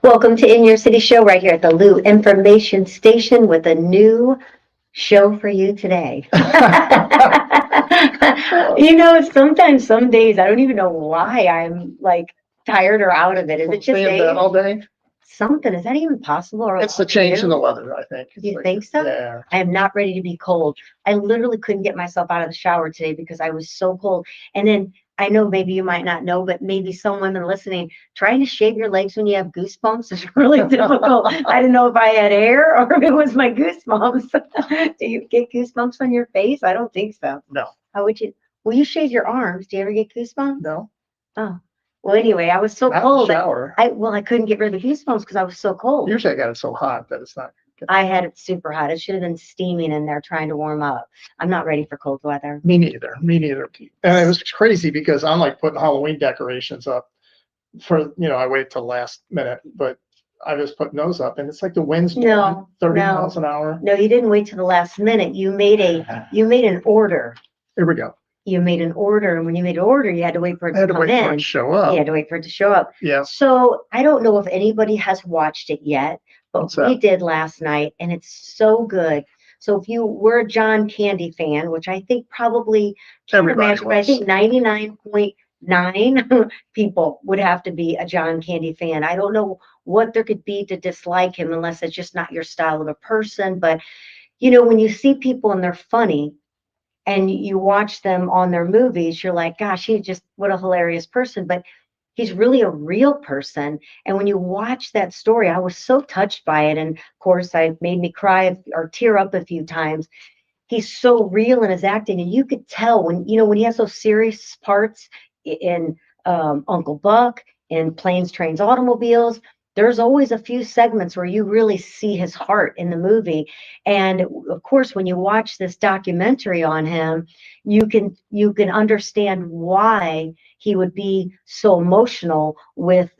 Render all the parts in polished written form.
Welcome to In Your City Show right here at the Lou Information Station with a new show for you today. Sometimes some days I don't even know why I'm like tired or out of it. Is it just Stay in bed all day? something? Is that even possible? Or It's the change in the weather, I think. You think so? Yeah. I am not ready to be cold. I literally couldn't get myself out of the shower today because I was so cold. And then I know maybe you might not know, but maybe some women listening, trying to shave your legs when you have goosebumps is really difficult. I didn't know if I had hair or if it was my goosebumps. Do you get goosebumps on your face? I don't think so. No. How would you? Will you shave your arms? Do you ever get goosebumps? No. Oh. Well, anyway, I was so Not cold. the shower. I couldn't get rid of the goosebumps because I was so cold. Usually I got it so hot that it's not. I had it super hot. It should have been steaming in there trying to warm up. I'm not ready for cold weather. Me neither. And it was crazy because I'm like putting Halloween decorations up I wait till last minute, but I was putting those up and it's like the wind's blowing 30 miles an hour. No, you didn't wait till the last minute. You made an order. Here we go. You made an order, and when you made an order, you had to wait for it to come in. For it to show up. You had to wait for it to show up. Yeah. So I don't know if anybody has watched it yet, but we did last night, and it's so good. So if you were a John Candy fan, which I think probably Everybody was. but I think 99.9 people would have to be a John Candy fan. I don't know what there could be to dislike him unless it's just not your style of a person. But when you see people and they're funny, and you watch them on their movies, you're like, gosh, what a hilarious person. But he's really a real person. And when you watch that story, I was so touched by it. And of course, it made me cry or tear up a few times. He's so real in his acting. And you could tell when he has those serious parts in Uncle Buck, in Planes, Trains, Automobiles, there's always a few segments where you really see his heart in the movie. And of course, when you watch this documentary on him, you can understand why he would be so emotional with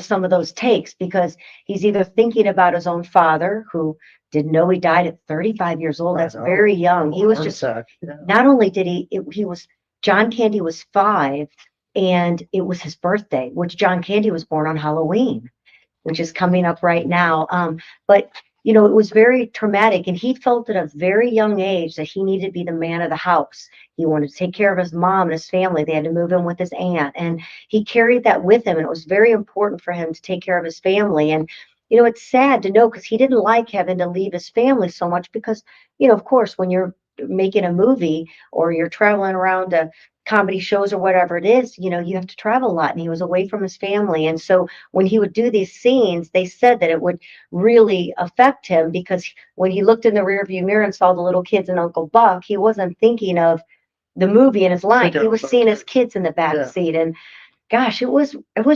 some of those takes, because he's either thinking about his own father, who didn't know he died at 35 years old. That's very young. He was just, not only did John Candy was 5, and it was his birthday, which John Candy was born on Halloween, which is coming up right now. But it was very traumatic, and he felt at a very young age that he needed to be the man of the house. He wanted to take care of his mom and his family. They had to move in with his aunt, and he carried that with him, and it was very important for him to take care of his family. And it's sad to know, because he didn't like having to leave his family so much, because of course, when you're making a movie or you're traveling around to comedy shows or whatever it is, you have to travel a lot, and he was away from his family. And so when he would do these scenes, they said that it would really affect him, because when he looked in the rearview mirror and saw the little kids and Uncle Buck, he wasn't thinking of the movie in his life. He was seeing his kids in the back seat. And gosh, it was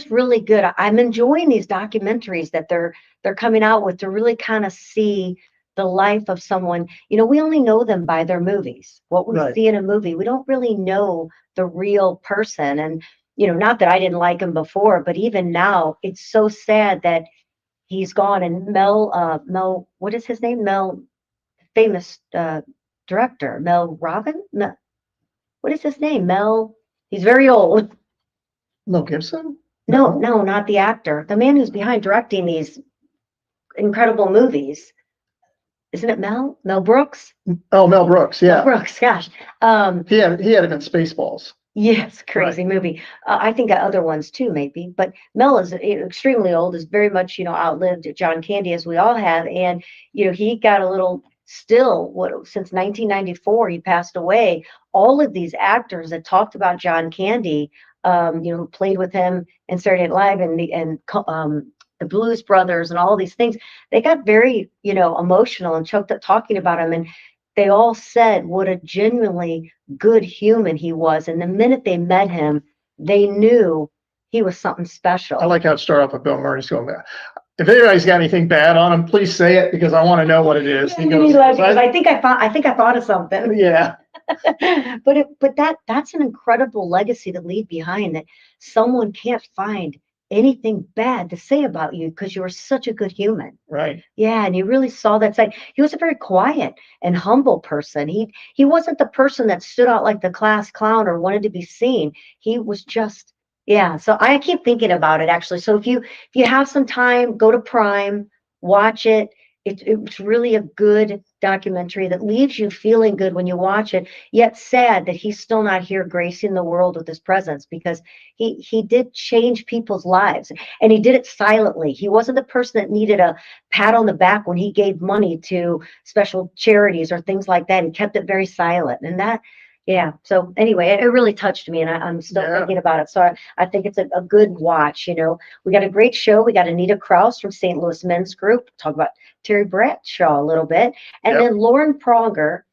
really good. I'm enjoying these documentaries that they're coming out with, to really kind of see the life of someone. We only know them by their movies. What we see in a movie, we don't really know the real person. And not that I didn't like him before, but even now, it's so sad that he's gone. And Mel, what is his name? Mel, famous director, Mel Robin. What is his name? Mel. He's very old. Mel Gibson? No, not the actor. The man who's behind directing these incredible movies. Isn't it Mel Brooks? Oh, Mel Brooks, yeah. Mel Brooks, gosh. He had it in Spaceballs. Yes, crazy movie. I think other ones too, maybe. But Mel is extremely old, is very much, outlived John Candy, as we all have. And, he got a little since 1994, he passed away. All of these actors that talked about John Candy, who played with him in Saturday Night Live and the Blues Brothers and all these things, they got very, emotional and choked up talking about him. And they all said what a genuinely good human he was. And the minute they met him, they knew he was something special. I like how it started off with Bill Murray's going, if anybody's got anything bad on him, please say it, because I want to know what it is. He goes, I think I thought of something. Yeah. But that's an incredible legacy to leave behind, that someone can't find anything bad to say about you because you were such a good human. Right. Yeah, and you really saw that side. He was a very quiet and humble person. He wasn't the person that stood out like the class clown or wanted to be seen. He was just Yeah. So I keep thinking about it actually. So if you have some time, go to Prime, watch it. It's really a good documentary that leaves you feeling good when you watch it, yet sad that he's still not here gracing the world with his presence, because he did change people's lives, and he did it silently. He wasn't the person that needed a pat on the back when he gave money to special charities or things like that. He kept it very silent. And that, yeah. So anyway, it really touched me, and I'm still Yeah. thinking about it. So I think it's a good watch. We got a great show. We got Anita Kraus from St. Louis Men's Group. Talk about Terry Bradshaw a little bit. And Yep. then Lauren Pronger,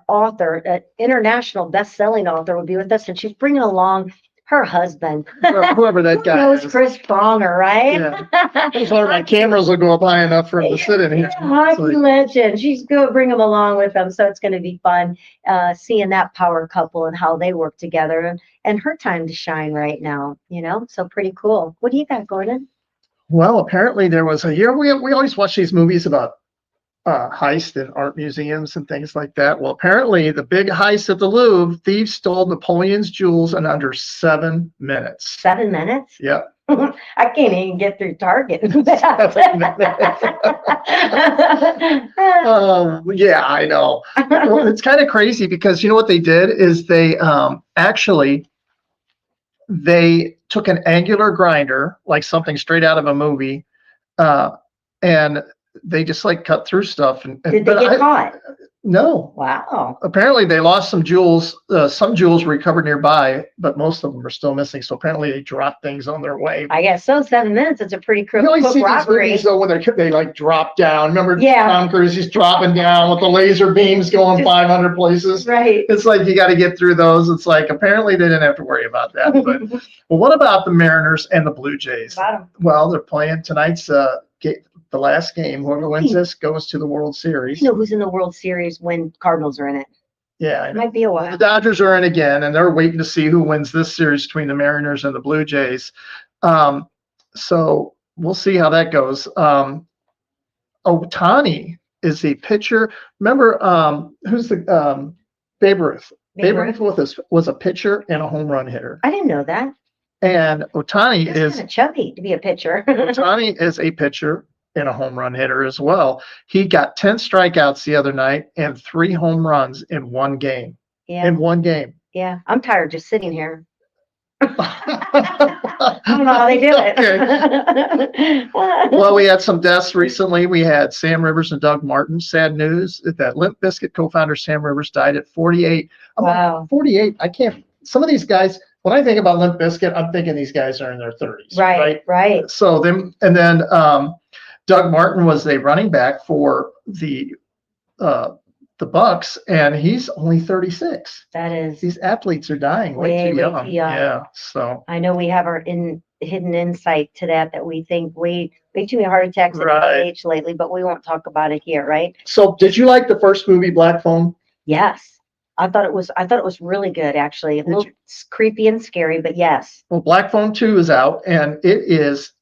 author, international best-selling author, will be with us, and she's bringing along her husband. Whoever that Who guy knows is. Chris Pronger, right? Yeah. As long as my cameras will go up high enough for him to sit in here. Hockey legend. She's going to bring him along with them, so it's going to be fun seeing that power couple and how they work together, and her time to shine right now. So pretty cool. What do you got, Gordon? Well, apparently there was a year we always watch these movies about heist in art museums and things like that. Well, apparently the big heist at the Louvre, thieves stole Napoleon's jewels in under 7 minutes. 7 minutes? Yep. I can't even get through Target. Yeah, I know. Well, it's kind of crazy because you know what they did is they they took an angular grinder, like something straight out of a movie, and they just like cut through stuff. Did they get caught? No. Wow. Apparently they lost some jewels. Some jewels were recovered nearby, but most of them are still missing. So apparently they dropped things on their way. I guess so. 7 minutes. It's a pretty quick You always see robbery. these movies though when they like drop down. Remember Yeah. Tom Cruise? He's dropping down with the laser beams going 500 places. Right. It's like you got to get through those. It's like apparently they didn't have to worry about that. But well, what about the Mariners and the Blue Jays? Well, they're playing tonight's the last game. Whoever wins this goes to the World Series. You know who's in the World Series when Cardinals are in it? Yeah, it might be a while. Well, the Dodgers are in again, and they're waiting to see who wins this series between the Mariners and the Blue Jays. So we'll see how that goes. Ohtani is a pitcher. Remember, who's the Babe Ruth? Babe Ruth was a pitcher and a home run hitter. I didn't know that. And Ohtani is kind of chubby to be a pitcher. Ohtani is a pitcher and a home run hitter as well. He got 10 strikeouts the other night and 3 home runs in one game. Yeah. In one game. Yeah. I'm tired just sitting here. I don't know how they do it. Okay. Well, we had some deaths recently. We had Sam Rivers and Doug Martin. Sad news that Limp Bizkit co-founder Sam Rivers died at 48. Wow. 48. I can't. Some of these guys, when I think about Limp Bizkit, I'm thinking these guys are in their 30s. Right. So then, and then Doug Martin was a running back for the Bucks, and he's only 36. That is. These athletes are dying way too young. Yeah. So I know we have our hidden insight to that we think way too many heart attacks at our age lately, but we won't talk about it here, right? So did you like the first movie, Black Phone? Yes. I thought it was really good, actually. A little creepy and scary, but yes. Well, Black Phone 2 is out, and it is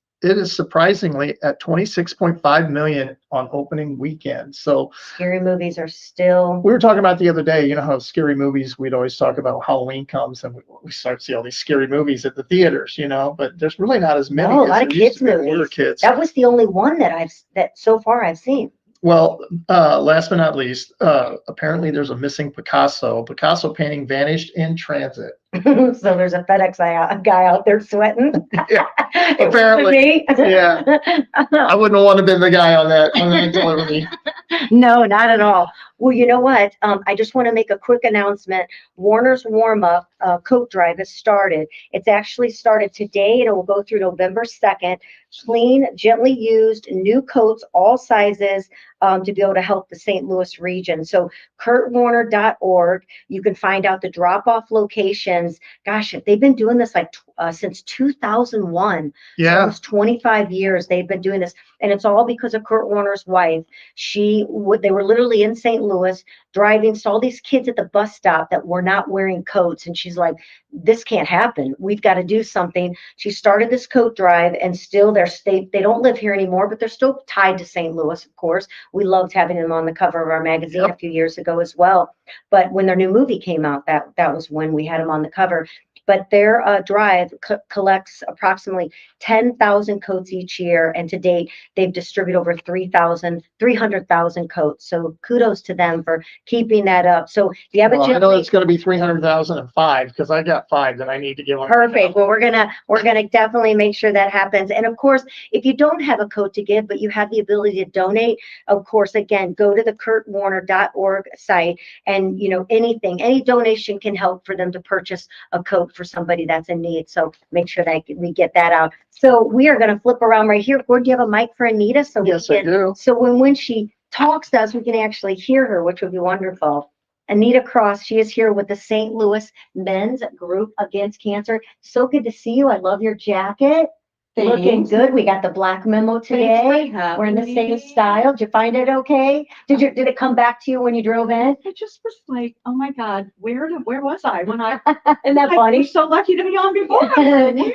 surprisingly at 26.5 million on opening weekend. So scary movies are still. We were talking about the other day, you know how scary movies, we'd always talk about Halloween comes and we start to see all these scary movies at the theaters, but there's really not as many. No, a lot of kids movies. Kids. That was the only one that so far I've seen. Well, last but not least, apparently there's a missing Picasso. Picasso painting vanished in transit. So there's a FedEx guy out there sweating. Yeah, apparently. Yeah, I wouldn't want to have been the guy on that delivery. No, not at all. Well, you know what? I just want to make a quick announcement. Warner's warm-up coat drive has started. It's actually started today, and it will go through November 2nd. Clean, gently used, new coats, all sizes, to be able to help the St. Louis region. So kurtwarner.org, you can find out the drop-off locations. Gosh, they've been doing this since 2001. Yeah. So almost 25 years they've been doing this. And it's all because of Kurt Warner's wife. They were literally in St. Louis driving, saw these kids at the bus stop that were not wearing coats. And she's like, this can't happen. We've got to do something. She started this coat drive, and still they don't live here anymore, but they're still tied to St. Louis, of course. We loved having them on the cover of our magazine a few years ago as well. But when their new movie came out, that was when we had them on the cover. but their drive collects approximately 10,000 coats each year. And to date, they've distributed over 300,000 coats. So kudos to them for keeping that up. So if you have a Well, I gym, know it's gonna be 300,005 because I got 5 that I need to give them. perfect. Well, we're gonna definitely make sure that happens. And of course, if you don't have a coat to give, but you have the ability to donate, of course, again, go to the kurtwarner.org site, and any donation can help for them to purchase a coat for somebody that's in need. So make sure that we get that out. So we are gonna flip around right here. Gordon, do you have a mic for Anita? So Yes, I do. So when she talks to us, we can actually hear her, which would be wonderful. Anita Kraus, she is here with the St. Louis Men's Group Against Cancer. So good to see you. I love your jacket. Looking good. We got the black memo today. We're in the same style. Did you find it okay? Did it come back to you when you drove in? I just was like, oh my God, where was I when I Isn't that I funny? was so lucky to be on before. Where?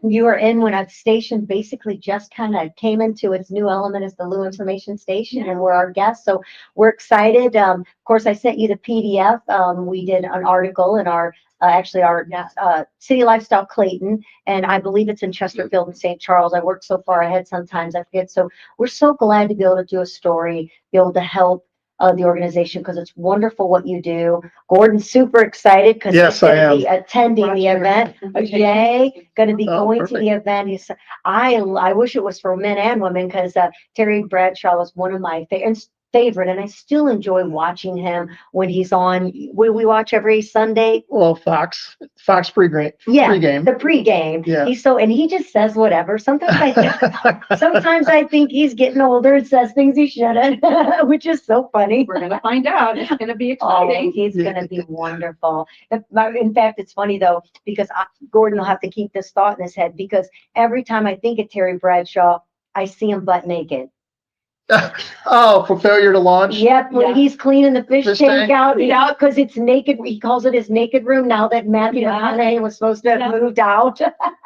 You were in when a station basically just kind of came into its new element as the Lou Information Station, and we're our guests. So we're excited. Of course, I sent you the PDF. We did an article in our City Lifestyle Clayton, and I believe it's in Chesterfield and St. Charles. I work so far ahead sometimes I forget. So we're so glad to be able to do a story, be able to help the organization, because it's wonderful what you do. Gordon's super excited because Yes, he's going I to be attending the event. Jay going to be going to the event. I wish it was for men and women, because Terry Bradshaw was one of my favorite, and I still enjoy watching him when he's on. We watch every Sunday. Well, Fox pregame. Yeah, Pregame. the pregame. Yeah. And he just says whatever. Sometimes I think he's getting older and says things he shouldn't, which is so funny. We're gonna find out. It's gonna be Oh, exciting. he's gonna be wonderful. In fact, it's funny though, because Gordon will have to keep this thought in his head, because every time I think of Terry Bradshaw, I see him butt naked. Oh, for failure to launch? Yep, when Yeah. he's cleaning the fish Fish tank tank? out, Yeah. because it's naked. He calls it his naked room now that Matthew Yeah. McConaughey was supposed to have Yeah. moved out.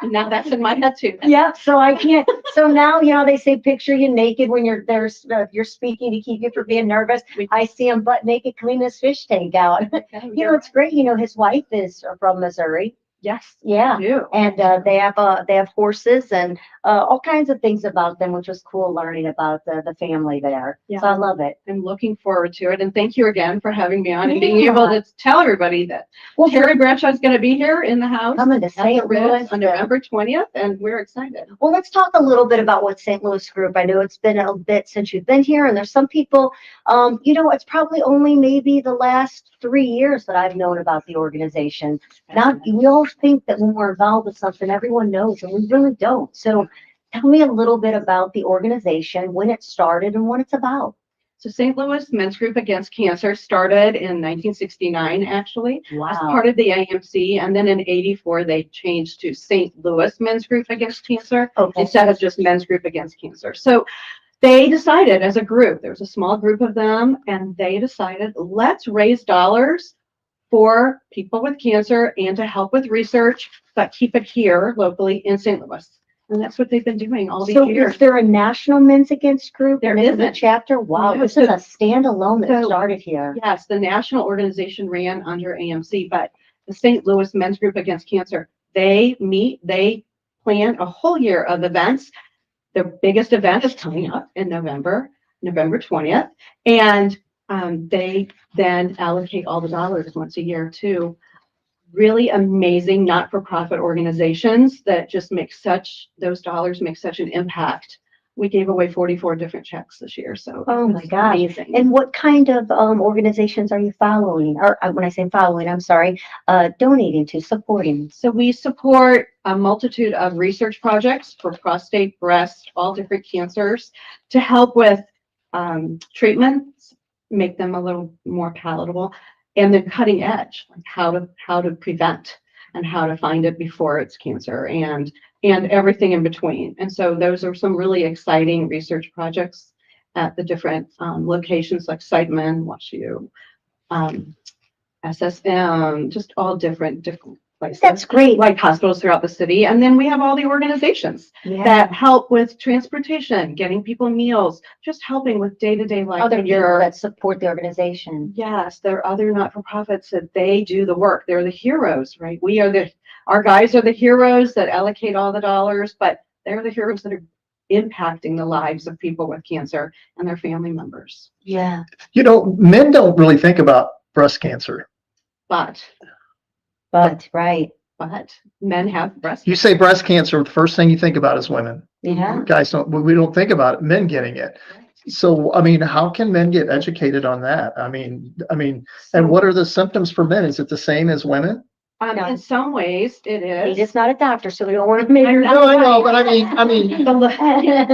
Now that's in my head too. Yeah, so I can't. So now, they say picture you naked when you're there, you're speaking to keep you from being nervous. I see him butt naked cleaning his fish tank out. It's great. His wife is from Missouri. Yes. Yeah. I do. And they have horses and all kinds of things about them, which was cool learning about the family there. Yeah. So I love it. I'm looking forward to it, and thank you again for having me on and being Yeah. able to tell everybody that Terry Bradshaw is going to be here in the house Coming to at St. the Ritz Louis on November 20th, and we're excited. Well, let's talk a little bit about what St. Louis Group. I know it's been a bit since you've been here, and there's some people, it's probably only maybe the last 3 years that I've known about the organization. Now, we all think that when we're involved with something, everyone knows, and we really don't. So tell me a little bit about the organization, when it started, and what it's about. So St. Louis Men's Group Against Cancer started in 1969, actually, as Wow. part of the AMC, and then in '84 they changed to St. Louis Men's Group Against Cancer instead of just Men's Group Against Cancer. So they decided as a group, there was a small group of them, and they decided, let's raise dollars for people with cancer and to help with research, but keep it here locally in St. Louis. And that's what they've been doing all these So years. is there a national Men's Against Group? There Is a isn't. chapter? Wow, No, this so- is a standalone that so- started here. Yes, the national organization ran under AMC, but the St. Louis Men's Group Against Cancer, they plan a whole year of events. Their biggest event is coming up in November 20th. And they then allocate all the dollars once a year to really amazing not-for-profit organizations that just those dollars make such an impact. We gave away 44 different checks this year, so Oh my gosh. amazing. And what kind of organizations are you following? Or when I say following, I'm sorry, donating to, supporting? So we support a multitude of research projects for prostate, breast, all different cancers to help with treatments, make them a little more palatable, and then cutting edge, like how to prevent and how to find it before it's cancer and everything in between. And so those are some really exciting research projects at the different locations like Siteman, WashU, SSM, just all different places. That's great. Like hospitals throughout the city. And then we have all the organizations Yeah. that help with transportation, getting people meals, just helping with day-to-day life. Other in people your- that support the organization. Yes, there are other not-for-profits that they do the work. They're the heroes, right? We are Our guys are the heroes that allocate all the dollars, but they're the heroes that are impacting the lives of people with cancer and their family members. Yeah. Men don't really think about breast cancer. But Right. men have breast You say breast cancer, the first thing you think about is women. Yeah. Guys we don't think about it, men getting it. So, I mean, how can men get educated on that? I mean, and what are the symptoms for men? Is it the same as women? No. In some ways it is. He's not a doctor, so we don't want to make her. No, I know, but I mean,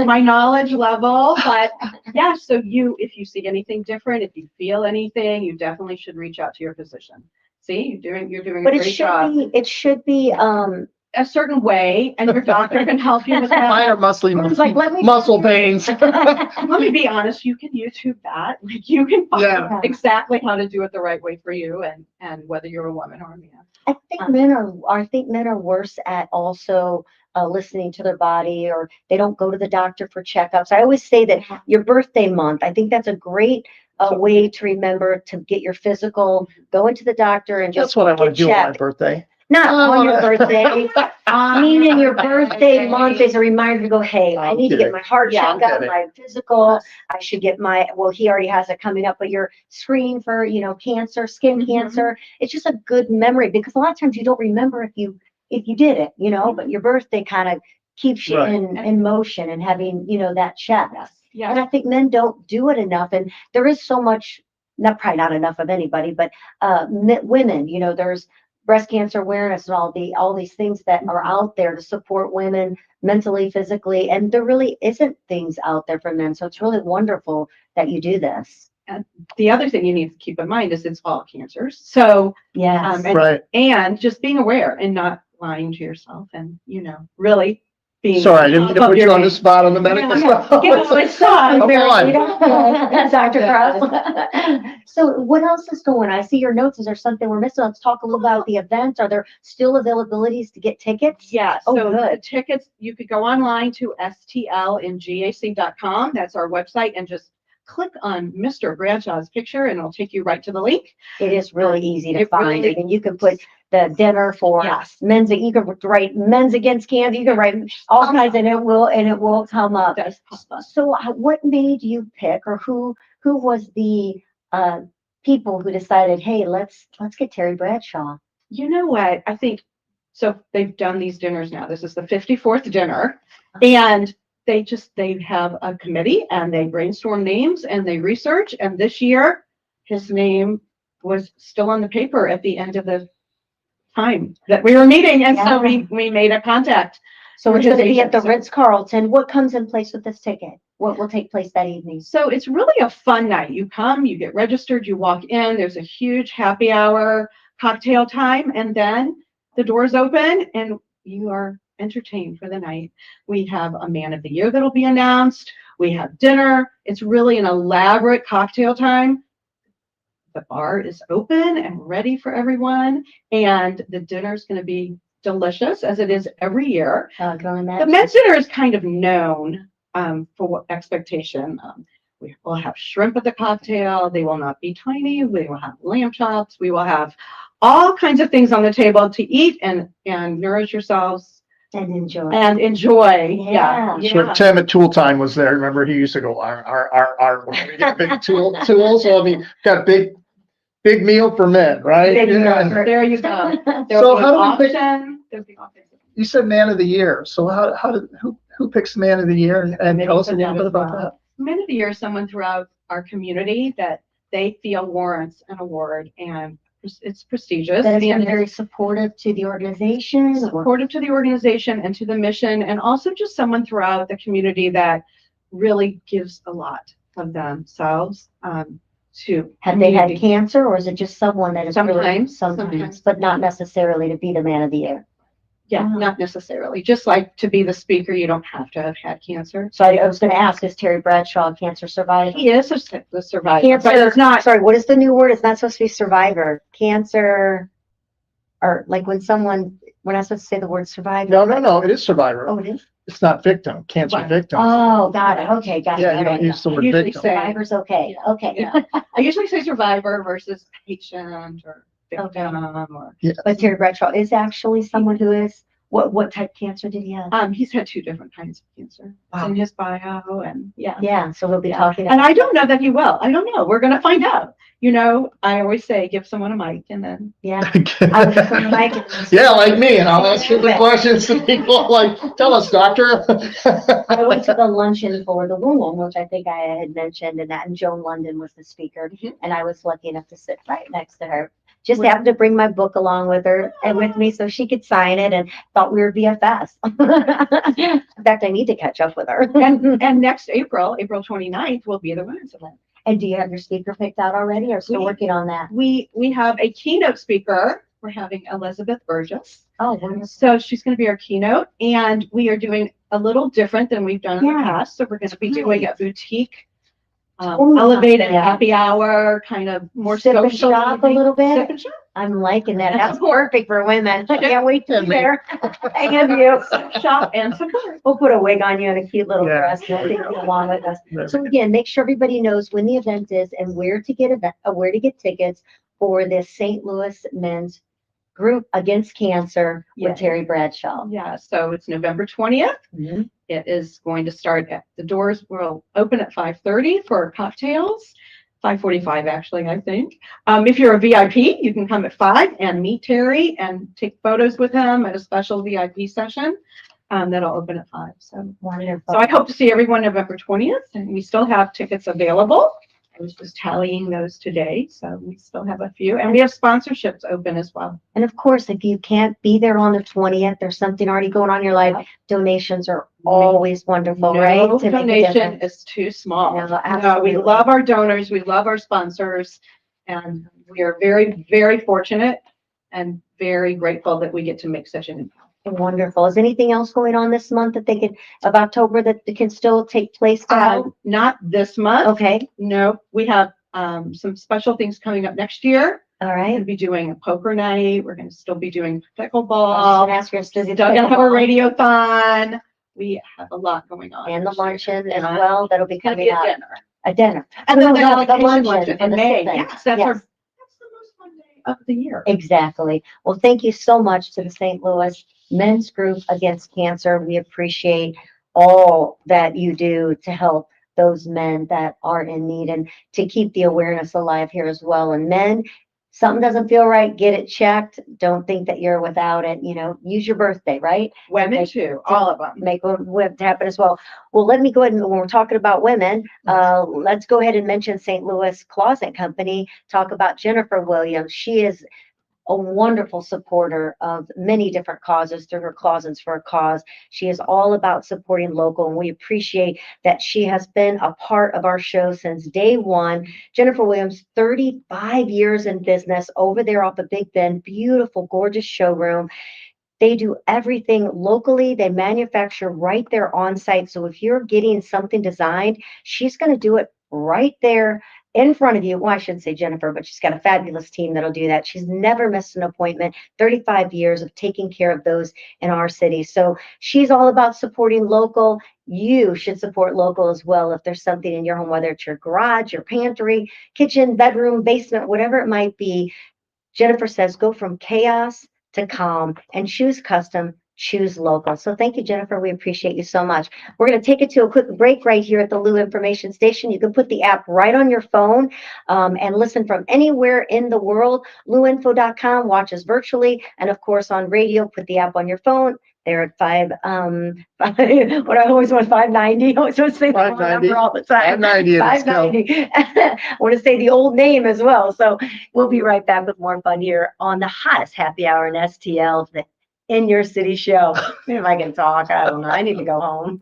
My knowledge level, but yeah, so if you see anything different, if you feel anything, you definitely should reach out to your physician. See, you're doing But a great job. it should be, A certain way, and your doctor can help you with mine that. are muscle pains. Let me be honest, you can YouTube that. Like you can find exactly how to do it the right way for you and whether you're a woman or a man. I think men are worse at also listening to their body, or they don't go to the doctor for checkups. I always say that your birthday month, I think that's a great way to remember to get your physical, go into the doctor and just That's what I want to do on my checked. birthday. Not on your birthday. Meaning your birthday month is a reminder to go, hey, I need to get my heart checked out, my physical. I should get he already has it coming up, but you're screening for, cancer, skin cancer. It's just a good memory, because a lot of times you don't remember if you did it, but your birthday kind of keeps you in motion and having, that check. Yes. And I think men don't do it enough. And there is so much, probably not enough of anybody, but women, there's breast cancer awareness and all these things that are out there to support women mentally, physically, and there really isn't things out there for men. So it's really wonderful that you do this. And the other thing you need to keep in mind is it's all cancers. So yes, and just being aware and not lying to yourself, and really being. Sorry, I didn't mean to put you on the spot on the medical stuff. Dr. Kraus. So what else is going on? I see your notes. Is there something we're missing? Let's talk a little about the event. Are there still availabilities to get tickets? Yeah. Oh, so good. The tickets, you could go online to stlingac.com. That's our website, and just click on Mr. Bradshaw's picture and it'll take you right to the link. It is really easy to find. I mean, you can put the dinner for men's, you can write men's against cancer, you can write all kinds, and it will come up. So what made you pick, or who was the people who decided, hey, let's get Terry Bradshaw? You know what? I think so. They've done these dinners now. This is the 54th dinner, and they have a committee and they brainstorm names and they research. And this year, his name was still on the paper at the end of the time that we were meeting, and so we made a contact. So it's going to be at the Ritz-Carlton. What comes in place with this ticket? What will take place that evening? So it's really a fun night. You come, you get registered, you walk in. There's a huge happy hour, cocktail time, and then the doors open and you are entertained for the night. We have a man of the year that'll be announced. We have dinner. It's really an elaborate cocktail time. The bar is open and ready for everyone, and the dinner is going to be delicious, as it is every year. The men's dinner is kind of known for what expectation. We will have shrimp at the cocktail. They will not be tiny. We will have lamb chops. We will have all kinds of things on the table to eat and nourish yourselves. And enjoy. Yeah. Sure. Tim at Tool Time was there. Remember, he used to go, our we get big tool. So I mean, got big meal for men, right? There you go. So how do we pick? You said man of the year. So who picks man of the year? And tell us a little bit about that. Man of the year is someone throughout our community that they feel warrants an award, and it's prestigious. That has been very supportive to the organization. Supportive to the organization and to the mission, and also just someone throughout the community that really gives a lot of themselves to. Have they had cancer, or is it just someone that is sometimes, but not necessarily to be the man of the year? Yeah, not necessarily. Just like to be the speaker, you don't have to have had cancer. So I was going to ask, is Terry Bradshaw a cancer survivor? He is a survivor. Cancer, but it's not. Sorry, what is the new word? It's not supposed to be survivor. Cancer, or like when we're not supposed to say the word survivor. No, it is survivor. Oh, it is? It's not victim, cancer victim. Oh, got it. Okay, got it. Yeah, you don't use the word victim. Survivor's okay. Okay. Yeah. I usually say survivor versus patient, or victim or, But Terry Bradshaw is actually someone who is, what type of cancer did he have? he's had 2 different kinds of cancer. It's Wow. in his bio and yeah. Yeah, so we'll be Yeah. talking. And I don't know that he will. I don't know. We're going to find out. You know, I always say, give someone a mic and then. Yeah. I was just on the mic and- Yeah, like me, and I'll ask you the questions to people like, tell us, doctor. I went to the luncheon for the women, which I think I had mentioned, and Joan London was the speaker, and I was lucky enough to sit right next to her. Just happened to bring my book along with her and with me so she could sign it, and thought we were BFFs. In fact, I need to catch up with her. And next April 29th, will be the women's event. And do you have your speaker picked out already, or still working on that? We have a keynote speaker. We're having Elizabeth Burgess. Oh, wonderful. So she's going to be our keynote, and we are doing a little different than we've done in the Yeah. past. So we're going to be doing a boutique, Oh, elevated yeah. happy hour, kind of more Sip and social. shop a little bit? Sip and shop. I'm liking that. That's perfect for women. I can't wait to be there. Thank you. Shop and support. We'll put a wig on you and a cute little Yeah. dress and take you along with us. So again, make sure everybody knows when the event is and where to get tickets for this St. Louis men's group against cancer with Yeah. Terry Bradshaw. Yeah, so it's November 20th. Mhm. It is going to start at the doors will open at 5:30 for cocktails. 5:45 actually, I think. If you're a VIP, you can come at 5 and meet Terry and take photos with him at a special VIP session. That'll open at 5. So Wonderful. I hope to see everyone November 20th, and we still have tickets available. I was just tallying those today, so we still have a few, and we have sponsorships open as well. And of course, if you can't be there on the 20th, there's something already going on in your life. Donations are always wonderful, right? No To make a donation difference. is too small. No, No, absolutely. we love our donors, we love our sponsors, and we are very, very fortunate and very grateful that we get to make such an impact. Wonderful. Is anything else going on this month that of October that can still take place? Not this month. Okay, No, we have some special things coming up next year. all We're going right. to be doing a poker night. We're going to still be doing I was pickleball. gonna ask your Still going to have a radiothon. We have a lot going on. and the this year. luncheon as And well. That'll be It's going to coming be a up. dinner. A dinner. And then No, the no, the allocation luncheon luncheon for in the May. sixth. Yes, that's Yes. the most fun day of the year. Exactly. Well, thank you so much to the St. Louis Men's Group Against Cancer. We appreciate all that you do to help those men that are in need and to keep the awareness alive here as well. And men, something doesn't feel right, get it checked. Don't think that you're without it. Use your birthday, right? Women too, all of them. Make it happen as well. Well, let me go ahead and when we're talking about women, let's go ahead and mention St. Louis Closet Company, talk about Jennifer Williams. She is a wonderful supporter of many different causes through her Closets for a Cause. She is all about supporting local, and we appreciate that she has been a part of our show since day one. Jennifer Williams, 35 years in business over there off of Big Bend, beautiful, gorgeous showroom. They do everything locally. They manufacture right there on site. So if you're getting something designed, she's going to do it right there in front of you. Well, I shouldn't say Jennifer, but she's got a fabulous team that'll do that. She's never missed an appointment, 35 years of taking care of those in our city. So she's all about supporting local. You should support local as well. If there's something in your home, whether it's your garage, your pantry, kitchen, bedroom, basement, whatever it might be, Jennifer says, go from chaos to calm and choose custom, choose local. So thank you, Jennifer. We appreciate you so much. We're going to take it to a quick break right here at the Lou Information Station. You can put the app right on your phone and listen from anywhere in the world. LouInfo.com, watch us virtually. And of course on radio, put the app on your phone. They're at 590. I always want 590. I always want to say the wrong 590. number all the time. 590 and it's 590. I want to say the old name as well. So we'll be right back with more fun here on the hottest happy hour in STL, the In Your City show. If I can talk, I don't know. I need to go home.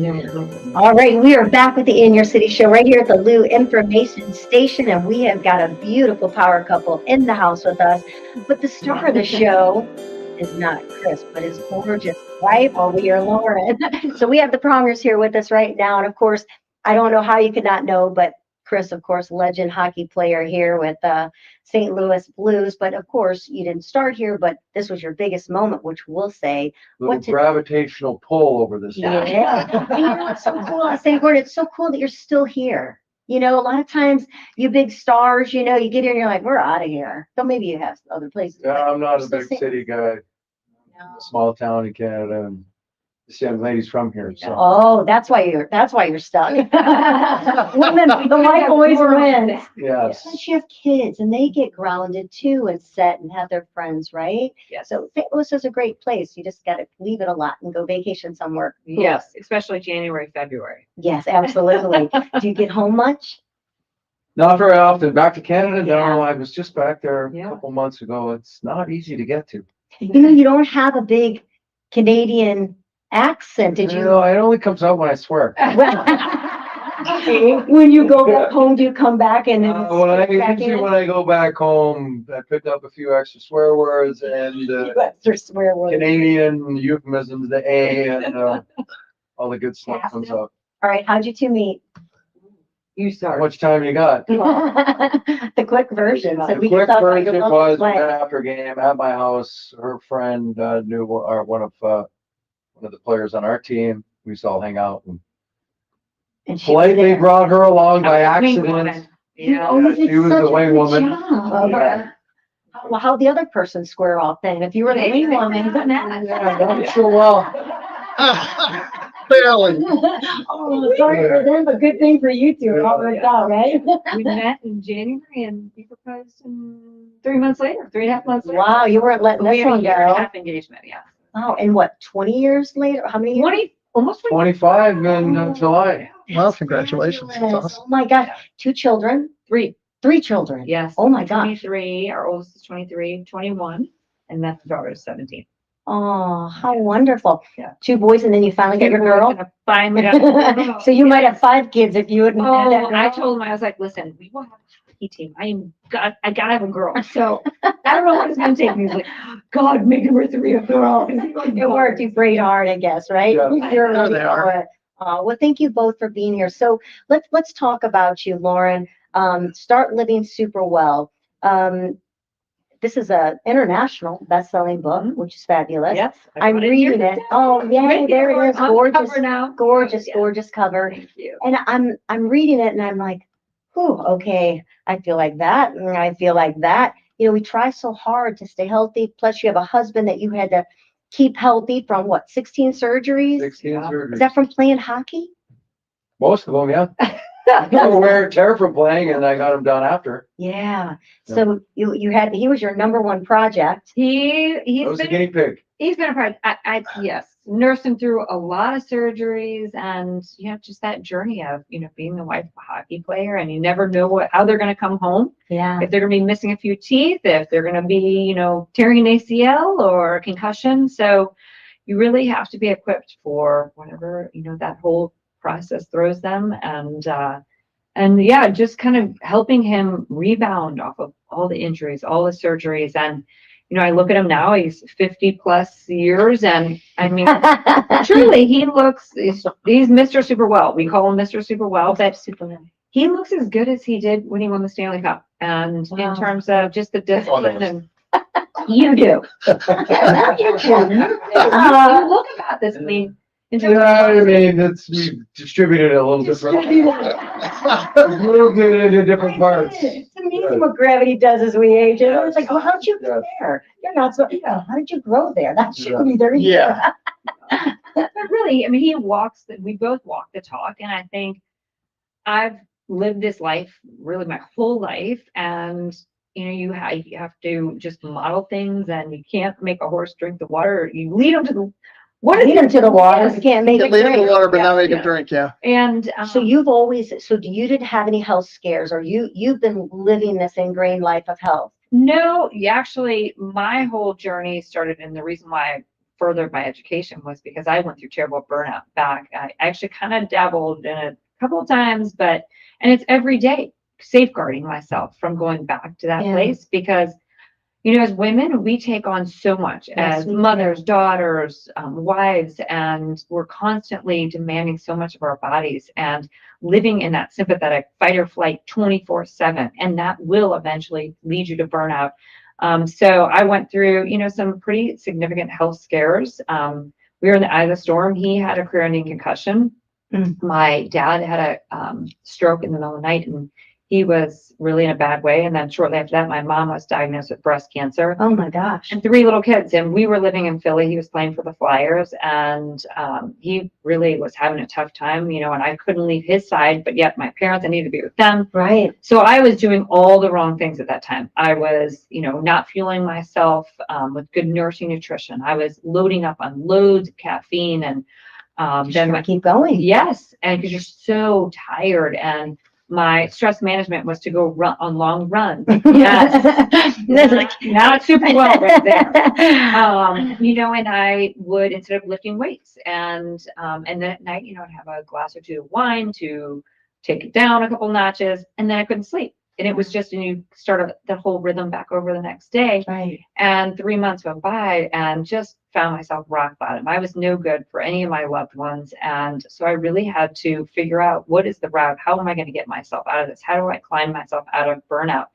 All right, we are back with the In Your City show right here at the Lou Information Station, and we have got a beautiful power couple in the house with us. But the star of the show is not Chris, but his gorgeous wife over here, Lauren. So we have the Prongers here with us right now, and of course, I don't know how you could not know, but Chris, of course, legend hockey player here with St. Louis Blues. But of course, you didn't start here, but this was your biggest moment, which we'll say. Little gravitational pull over this. Yeah. And you know what's so cool? I say, Gordon, it's so cool that you're still here. You know, a lot of times you big stars, you know, you get here and you're like, we're out of here. So maybe you have other places. Yeah, I'm not a Still big same. city guy. Small town in Canada, and this young lady's from here, so. Oh, that's why you're stuck. Women, the white boys win. Yes. Plus you have kids and they get grounded too and set and have their friends, right? Yes. So St. Louis is a great place. You just got to leave it a lot and go vacation somewhere. Yes, especially January, February. Yes, absolutely. Do you get home much? Not very often. Back to Canada? Yeah. No, I was just back there a Yeah. couple months ago. It's not easy to get to. You know, you don't have a big Canadian accent, did you? No, it only comes out when I swear. When you go back home, do you come back and then Usually when I go back home, I pick up a few extra swear words and extra swear words. Canadian euphemisms, the A, and all the good stuff comes up. All right, how'd you two meet? You How start. much time you got? The quick version. So The we can quick talk about version your love was play. after game at my house. Her friend knew one of the players on our team. We used to all hang out and And she was politely there. brought her along by I was a wing accident. woman. You Yeah. always she did was such the a wing good woman. job. Yeah. Well, how'd the other person square off then? If you were the They- wing they woman. done that. Yeah, not so well. Barely. Oh, sorry for them, but good thing for you two. It all worked out, right? We met in January and we proposed in 3 months later, 3.5 months later. Wow, you weren't letting We this had a one year and a go. half engagement, yeah. Wow, and what, 20 years later? How many years? 20, almost 20. 25 in July. Well, congratulations. That's Fabulous. awesome. Oh my God, 2 children, 3, 3 children. yes. Oh my gosh. 23, our oldest is 23, 21, and that's the daughter is 17. Oh, how wonderful. Yeah. 2 boys and then you finally get your girl. And I finally got So you might have 5 kids if you wouldn't have that Oh, I girl. told him, I was like, listen, we will have a hockey team. I gotta have a girl. So I don't know what it's gonna take me. He's like, God, making her 3 a girl. It worked. You prayed hard, I guess, right? Yeah. You're There ready they for are. it. Well, thank you both for being here. So let's talk about you, Lauren. Start Living Super Well. This is a international best-selling book, which is fabulous. Yes. I'm reading it. Oh, yay, there it is. Gorgeous, Cover now. gorgeous, Yeah. gorgeous cover. Thank you. And I'm reading it and I'm like, whew, okay, I feel like that. And I feel like that. You know, we try so hard to stay healthy. Plus, you have a husband that you had to keep healthy from what, 16 surgeries? 16 Yeah. surgeries. Is that from playing hockey? Most of them, yeah. Wear and tear from playing, and I got them done after. Yeah. So he was your number one project. I He's was a been guinea pig. a part. Yes, nursed him through a lot of surgeries, and just that journey of being the wife of a hockey player, and you never know how they're going to come home. Yeah. If they're going to be missing a few teeth, if they're going to be tearing an ACL or a concussion. So you really have to be equipped for whatever that whole process throws them, and yeah, just kind of helping him rebound off of all the injuries, all the surgeries. And I look at him now, he's 50 plus years, and I mean, truly he's Mr. Super Well. We call him Mr. Super Well, but he looks as good as he did when he won the Stanley Cup. And Wow. in terms of just the discipline, and You do. you look about this, I mean, in terms Yeah, I of- mean, we distributed it a little different. Moved it into different parts. It's amazing what gravity does as we age. And I was like, well, how'd you get Yes. there? You're not so, how did you grow there? That shouldn't be there. Yeah. But really, I mean, we both walk the talk. And I think I've lived this life really my whole life. And, you have to just model things, and you can't make a horse drink the water. You lead them to the Lead them to the water. Yes. You can't make Get it laid in the drink. water, but now they can Yeah. drink, yeah. And So you didn't have any health scares, or you've been living this ingrained life of health. no, actually, my whole journey started, and the reason why I furthered my education was because I went through terrible burnout back. I actually kind of dabbled in it a couple of times, and it's every day safeguarding myself from going back to that place because, you know, as women, we take on so much as mothers, daughters, wives, and we're constantly demanding so much of our bodies and living in that sympathetic fight or flight 24/7. And that will eventually lead you to burnout. So I went through, you know, some pretty significant health scares. We were in the eye of the storm. He had a career-ending concussion. My dad had a stroke in the middle of the night, and he was really in a bad way. And then shortly after that, my mom was diagnosed with breast cancer. Oh my gosh. And 3 little kids. And we were living in Philly. He was playing for the Flyers, and he really was having a tough time, you know, and I couldn't leave his side, but yet my parents, I needed to be with them. Right. So I was doing all the wrong things at that time. I was, you know, not fueling myself with good nourishing nutrition. I was loading up on loads of caffeine and then keep going. Yes. And because you're so tired, and my stress management was to go run on long runs. Yes. Not super well right there. You know, and I would, instead of lifting weights and then at night, you know, I'd have a glass or 2 of wine to take it down a couple notches, and then I couldn't sleep. And it was just, and you start the whole rhythm back over the next day. Right. And 3 months went by and just found myself rock bottom. I was no good for any of my loved ones. And so I really had to figure out, what is the route? How am I going to get myself out of this? How do I climb myself out of burnout?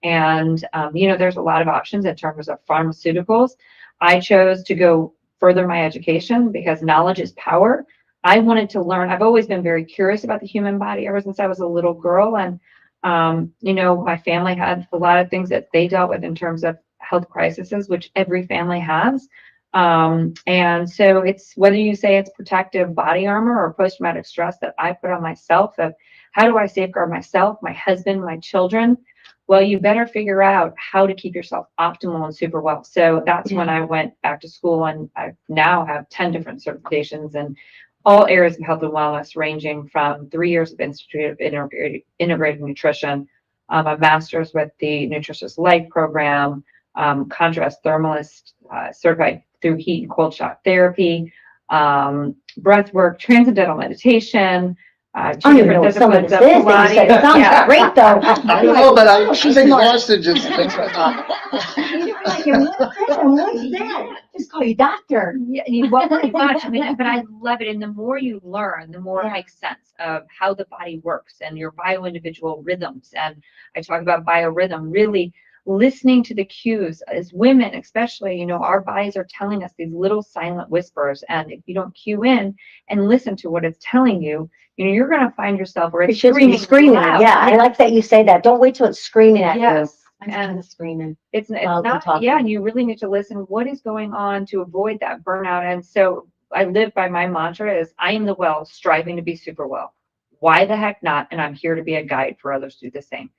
And, you know, there's a lot of options in terms of pharmaceuticals. I chose to go further my education because knowledge is power. I wanted to learn. I've always been very curious about the human body ever since I was a little girl. And you know, my family had a lot of things that they dealt with in terms of health crises, which every family has. And so it's, whether you say it's protective body armor or post-traumatic stress that I put on myself, of how do I safeguard myself, my husband, my children? Well, you better figure out how to keep yourself optimal and super well. So that's when I went back to school, and I now have 10 different certifications in all areas of health and wellness, ranging from 3 years of Institute of Integrated Nutrition, a master's with the Nutritious Life program, contrast thermalist, certified through heat and cold shock therapy, breath work, transcendental meditation. I don't even know what some of this is. It sounds great though. I know, but I'm exhausted just thinking about What's that? Just call you doctor. Yeah, well, pretty much. I mean, but I love it. And the more you learn, the more it makes sense of how the body works and your bio-individual rhythms. And I talk about biorhythm, really listening to the cues. As women, especially, you know, our bodies are telling us these little silent whispers. And if you don't cue in and listen to what it's telling you, you know, you're going to find yourself where it's screaming. loud. Yeah, I like that you say that. Don't wait till it's screaming at you. Yes. And screaming. It's not, yeah, and you really need to listen. What is going on to avoid that burnout? And so I live by my mantra is, I am the well, striving to be super well. Why the heck not? And I'm here to be a guide for others to do the same.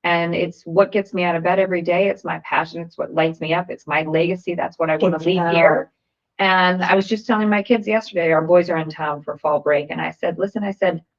And it's what gets me out of bed every day. It's my passion. It's what lights me up. It's my legacy. That's what I want to leave here. And I was just telling my kids yesterday, our boys are in town for fall break. And I said, listen,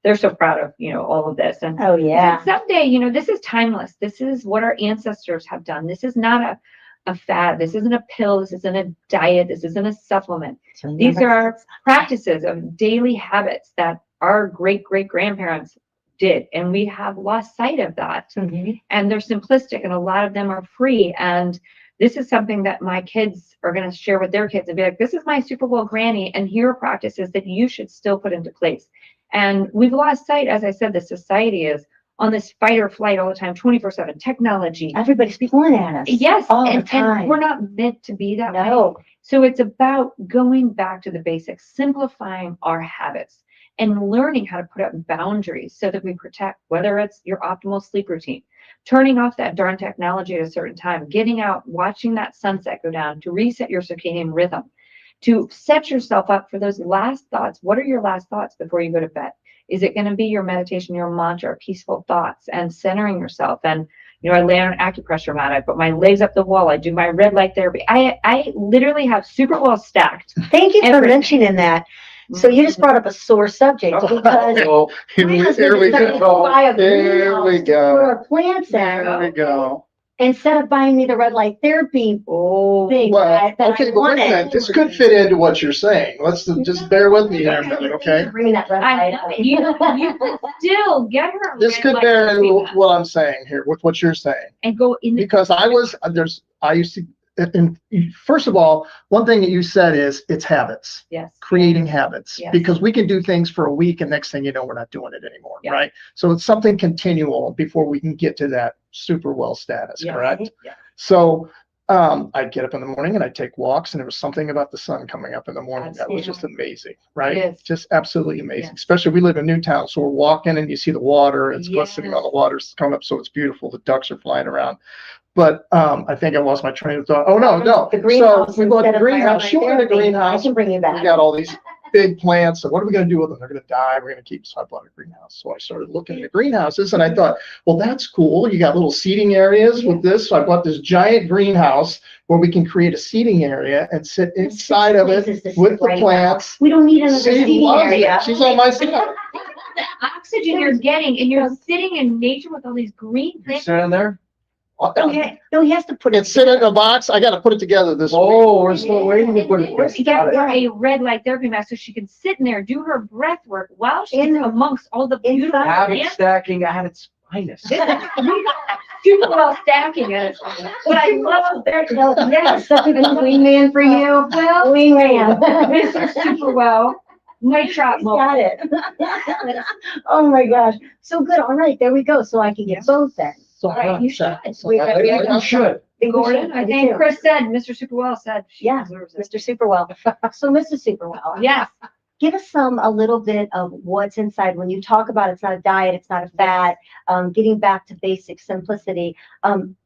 they're so proud of, you know, all of this. And oh yeah, someday, you know, this is timeless. This is what our ancestors have done. This is not a fad. This isn't a pill. This isn't a diet. This isn't a supplement. These are practices of daily habits that our great-great-grandparents did. And we have lost sight of that. Mm-hmm. And they're simplistic, and a lot of them are free. And this is something that my kids are going to share with their kids and be like, this is my super well granny, and here are practices that you should still put into place. And we've lost sight, as I said, the society is on this fight or flight all the time, 24/7 technology. Everybody's pulling at us. Yes, all the and time. we're not meant to be that No. way. So it's about going back to the basics, simplifying our habits, and learning how to put up boundaries so that we protect, whether it's your optimal sleep routine, turning off that darn technology at a certain time, getting out, watching that sunset go down to reset your circadian rhythm, to set yourself up for those last thoughts. What are your last thoughts before you go to bed? Is it going to be your meditation, your mantra, peaceful thoughts, and centering yourself? And, you know, I lay on an acupressure mat, I put my legs up the wall, I do my red light therapy. I literally have super well stacked. Thank you for mentioning that. So you just brought up a sore subject because Here we go. There we go. for our plants There we go. instead of buying me the red light therapy thing Well, that okay, I but wait a minute, wanted. this could fit into what you're saying. Let's just bear with me here a minute, okay? Bring that red I light know, up. you can still get her. a This red could light bear therapy into mask what I'm saying here, with what you're saying. and go in the. Because I used to, and first of all, one thing that you said is it's habits, Yes. creating habits. Yes. Because we can do things for a week and next thing you know, we're not doing it anymore, Yeah. right? So it's something continual before we can get to that super well status, Yeah. correct? Yeah. So I'd get up in the morning and I'd take walks, and there was something about the sun coming up in the morning that was just amazing, right? Yes. Just absolutely amazing. Yes. Especially we live in Newtown, so we're walking and you see the water, it's glistening on the Yes. water, it's coming up, so it's beautiful. The ducks are flying around. But I think I lost my train of thought. Oh, no. The greenhouse. So we bought the instead of greenhouse. firelight Sure, the therapy. greenhouse. I can bring you We back. got all these big plants. And what are we going to do with them? They're going to die. We're going to keep. So I bought a greenhouse. So I started looking at greenhouses and I thought, well, that's cool. You got little seating areas with this. So I bought this giant greenhouse where we can create a seating area and sit inside of it with the plants. We don't need another She seating loves area. it. She's on my side. The oxygen you're getting and you're sitting in nature with all these green You things. sit in there? No, he has to put it. It's sitting in a box. I got to put it together this week. Oh, we're still waiting to put it. We're to get Got her it. a red light therapy mask so she can sit in there, do her breath work while she's In the- amongst all the beautiful inside. Habit plants. stacking at its finest. Super well stacking it. But I love There you go. Yes, something a wingman for you. Well, Wingman. Mr. Superwell. Nice shot, He's Mo. got it. Oh my gosh. So good. All right, there we go. So I can get both then. So Right, you should. You should. Gordon, I think Chris said, Mr. Superwell said. she Yeah, deserves it. Mr. Superwell. So Mr. Superwell. Yes. Give us a little bit of what's inside when you talk about it's not a diet, it's not a fad, getting back to basic simplicity.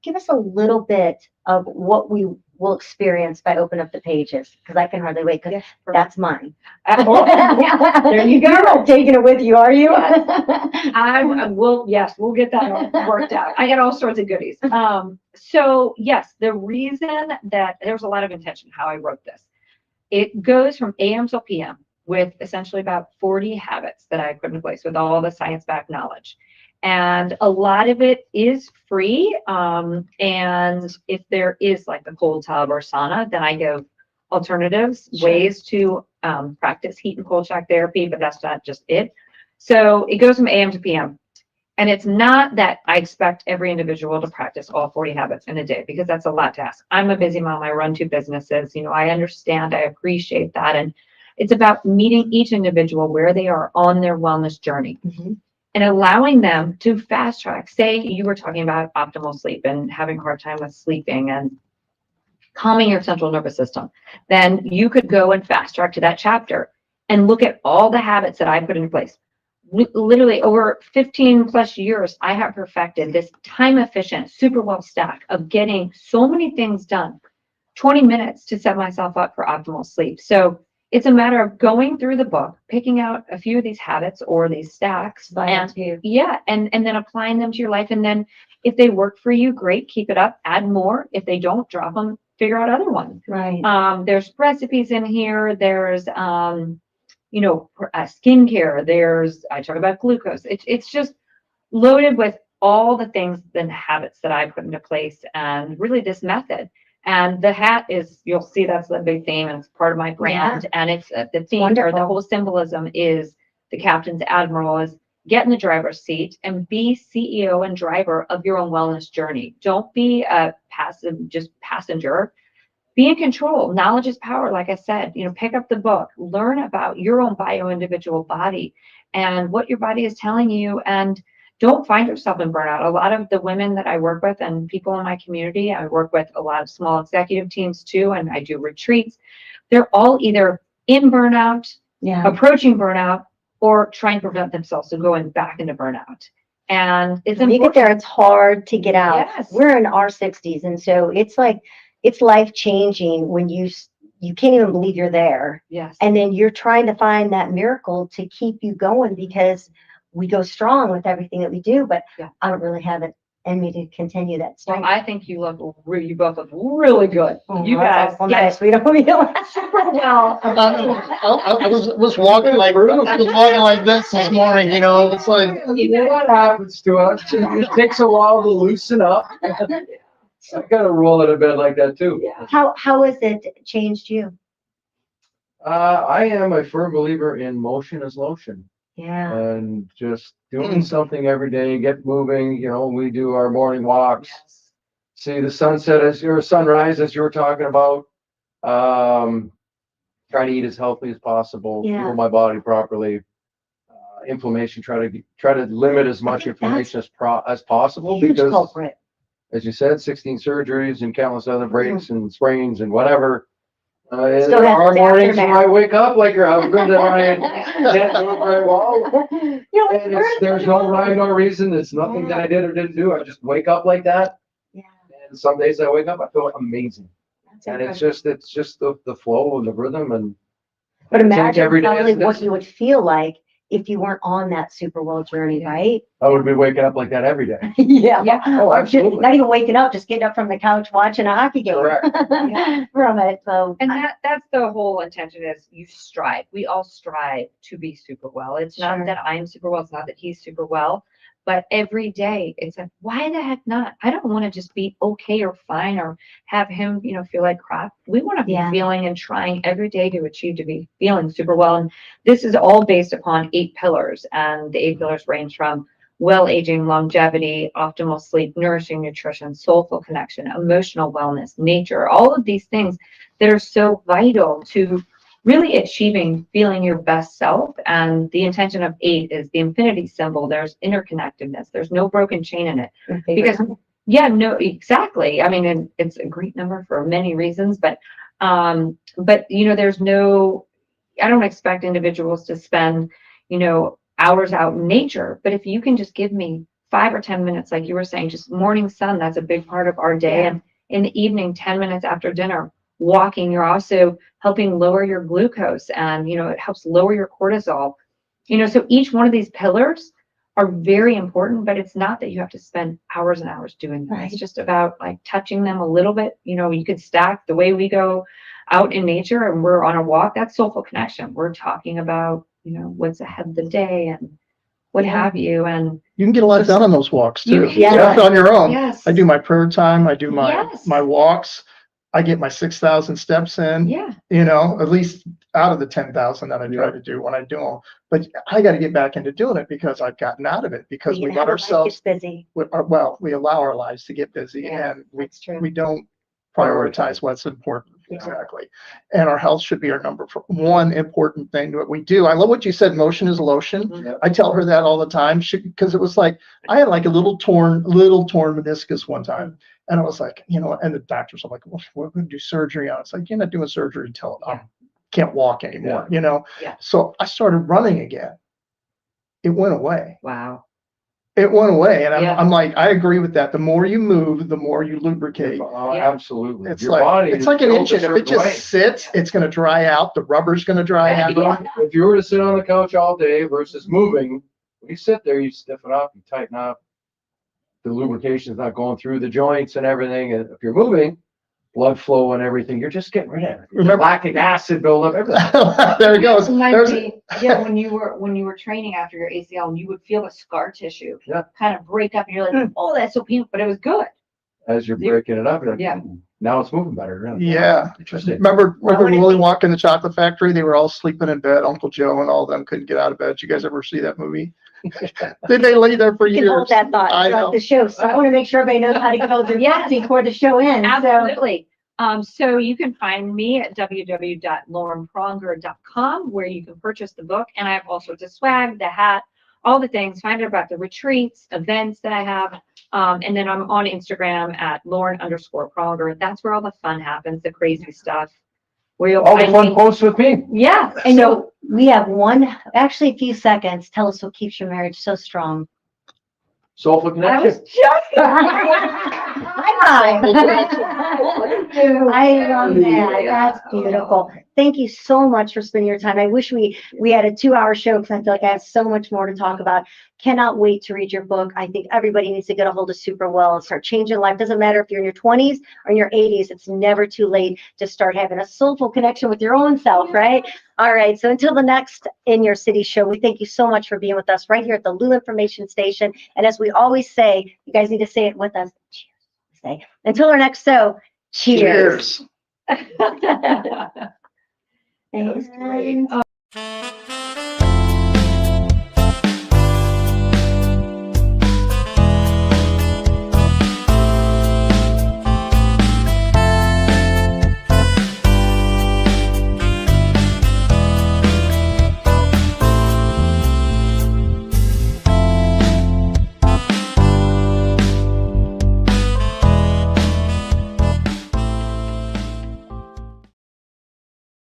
Give us a little bit of what we will experience by opening up the pages, because I can hardly wait, because that's mine. There you go. You're not taking it with you, are you? We'll get that all worked out. I got all sorts of goodies. So yes, the reason that there's a lot of intention how I wrote this, it goes from AM till PM with essentially about 40 habits that I put in place with all the science-backed knowledge. And a lot of it is free. And if there is like a cold tub or sauna, then I give alternatives, ways to practice heat and cold shock therapy, but that's not just it. So it goes from AM to PM. And it's not that I expect every individual to practice all 40 habits in a day, because that's a lot to ask. I'm a busy mom. I run 2 businesses. I understand, I appreciate that. And it's about meeting each individual where they are on their wellness journey. Mm-hmm. And allowing them to fast track. Say you were talking about optimal sleep and having a hard time with sleeping and calming your central nervous system. Then you could go and fast track to that chapter and look at all the habits that I put in place. Literally over 15 plus years, I have perfected this time efficient, super well stack of getting so many things done, 20 minutes to set myself up for optimal sleep. So it's a matter of going through the book, picking out a few of these habits or these stacks, and then applying them to your life. And then if they work for you, great, keep it up, add more. If they don't, drop them, figure out other ones. Right. There's recipes in here. There's, skincare. I talk about glucose. It's just loaded with all the things and habits that I put into place, and really this method. And the hat is, you'll see that's the big theme, and it's part of my brand. And it's the theme, or the whole symbolism is the captain's admiral is get in the driver's seat and be CEO and driver of your own wellness journey. Don't be a passive, just passenger. Be in control. Knowledge is power. Like I said, pick up the book, learn about your own individual body and what your body is telling you, and don't find yourself in burnout. A lot of the women that I work with and people in my community, I work with a lot of small executive teams too, and I do retreats. They're all either in burnout, approaching burnout, or trying to prevent themselves from going back into burnout. And it's when you get there, it's hard to get out. Yes. We're in our 60s, and so it's like it's life changing when you can't even believe you're there. Yes. And then you're trying to find that miracle to keep you going, because we go strong with everything that we do, but I don't really have it in me to continue that Well, strength. I think you both look really good. You guys, nice. We don't super well. I was walking like this morning, It's like You know what happens to us? It takes a while to loosen up. I kind of roll it a bit like that too. Yeah. How has it changed you? I am a firm believer in motion is lotion. Yeah. And just doing something every day, get moving, we do our morning walks, see the sunset sunrise as you were talking about. Try to eat as healthy as possible, Yeah. fuel my body properly. Inflammation, try to limit as much inflammation as possible, Huge because culprit. as you said, 16 surgeries and countless other breaks and sprains and whatever. Still There has are the mornings when aftermath. I wake up like your husband and I can't move very well. And there's no rhyme or reason. It's nothing that I did or didn't do. I just wake up like that. Yeah. And some days I wake up, I feel amazing. That's And incredible. it's just the flow and the rhythm. And But imagine every day probably is what this. you would feel like if you weren't on that SUPERWELL journey, right? I would be waking up like that every day. Yeah. Yeah. Oh, Or just absolutely. not even waking up, just getting up from the couch watching a hockey game. Correct. From it. So And that's the whole intention is you strive. We all strive to be super well. It's Sure. not that I'm super well. It's not that he's super well. But every day it's like, why the heck not? I don't want to just be okay or fine or have him, feel like crap. We want to be Yeah. feeling and trying every day to achieve to be feeling super well. And this is all based upon 8 pillars. And the 8 pillars range from well aging, longevity, optimal sleep, nourishing nutrition, soulful connection, emotional wellness, nature, all of these things that are so vital to really achieving feeling your best self. And the intention of 8 is the infinity symbol. There's interconnectedness. There's no broken chain in it. Because yeah, no, exactly. I mean, and it's a great number for many reasons, but there's no, I don't expect individuals to spend, hours out in nature. But if you can just give me 5 or 10 minutes, like you were saying, just morning sun, that's a big part of our day. Yeah. And in the evening, 10 minutes after dinner, walking, you're also helping lower your glucose and, it helps lower your cortisol. So each one of these pillars are very important, but it's not that you have to spend hours and hours doing them. Right. It's just about like touching them a little bit. You could stack the way we go out in nature and we're on a walk. That's soulful connection. We're talking about, what's ahead of the day and what Yeah. have you. And You can get a lot done on those walks too. Yeah. Just on your own. yes, I do my prayer time. I do my Yes. my walks. I get my 6,000 steps in. yeah, At least out of the 10,000 that I try to do when I do them. But I got to get back into doing it because I've gotten out of it because we let ourselves, get busy. we allow our lives to get busy Yeah, and that's true. we don't prioritize what's important. Exactly. And our health should be our number one important thing that we do. I love what you said, motion is lotion. Mhm. I tell her that all the time because it was like, I had like a little torn meniscus one time. And I was like, and the doctors are like, well, we're going to do surgery on it. It's like, you're not doing surgery until I can't walk anymore, Yeah. So I started running again. It went away. wow. It went away. And Yeah. I'm like, I agree with that. The more you move, the more you lubricate. Oh, Yeah. absolutely. It's Your like, body it's is like an built a engine. If it certain just way. sits, it's going to dry out. The rubber's going to dry out. Yeah. If you were to sit on the couch all day versus moving, when you sit there, you stiffen up, you tighten up. The lubrication's not going through the joints and everything. And if you're moving, blood flow and everything, you're just getting rid of it. Remember- Lactic acid buildup, everything. There it goes. Reminds There's me, yeah, when you were training after your ACL and you would feel the scar tissue Yeah. kind of break up and you're like, oh, that's so painful, but it was good. As you're breaking it up, you're like, Yeah. now it's moving better. Really. Yeah. Interesting. Remember Well, when it Willy be- Wonka in the Chocolate Factory? They were all sleeping in bed. Uncle Joe and all of them couldn't get out of bed. Did you guys ever see that movie? Did they lay there for You can years? hold that thought I throughout know. the show. So I want to make sure everybody knows how to go to Yes. before the show ends. So Absolutely. So you can find me at www.laurenpronger.com where you can purchase the book. And I have all sorts of swag, the hat, all the things. Find out about the retreats, events that I have. And then I'm on Instagram at Lauren_Pronger. That's where all the fun happens, the crazy stuff. Where you'll All the find fun me. posts with me. Yeah. and So we have actually a few seconds. Tell us what keeps your marriage so strong. Soulful I connection. was joking. I love that. That's beautiful. Thank you so much for spending your time. I wish we had a 2-hour show because I feel like I have so much more to talk about. Cannot wait to read your book. I think everybody needs to get a hold of SUPERWELL and start changing life. Doesn't matter if you're in your 20s or in your 80s. It's never too late to start having a soulful connection with your own self, right? All right. So until the next In Your City show, we thank you so much for being with us right here at the Lou Information Station. And as we always say, you guys need to say it with us. Cheers. say. Until our next show, cheers. Cheers. That was great.